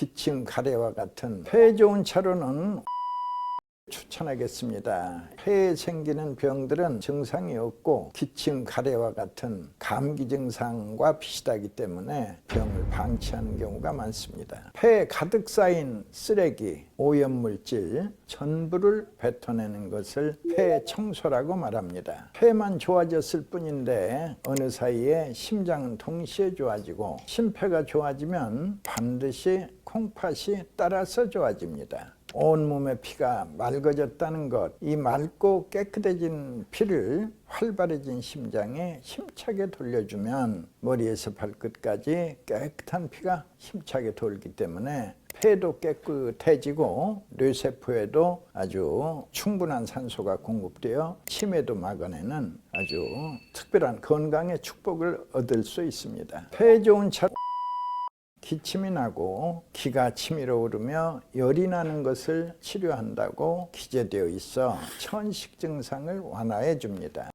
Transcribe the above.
기침, 가래와 같은 폐 좋은 차로는 추천하겠습니다. 폐에 생기는 병들은 증상이 없고 기침, 가래와 같은 감기 증상과 비슷하기 때문에 병을 방치하는 경우가 많습니다. 폐에 가득 쌓인 쓰레기, 오염물질 전부를 뱉어내는 것을 폐 청소라고 말합니다. 폐만 좋아졌을 뿐인데 어느 사이에 심장은 동시에 좋아지고 심폐가 좋아지면 반드시 콩팥이 따라서 좋아집니다. 온몸의 피가 맑아졌다는 것, 이 맑고 깨끗해진 피를 활발해진 심장에 힘차게 돌려주면 머리에서 발끝까지 깨끗한 피가 힘차게 돌기 때문에 폐도 깨끗해지고 뇌세포에도 아주 충분한 산소가 공급되어 치매도 막아내는 아주 특별한 건강의 축복을 얻을 수 있습니다. 폐 좋은 차 기침이 나고 기가 치밀어 오르며 열이 나는 것을 치료한다고 기재되어 있어 천식 증상을 완화해 줍니다.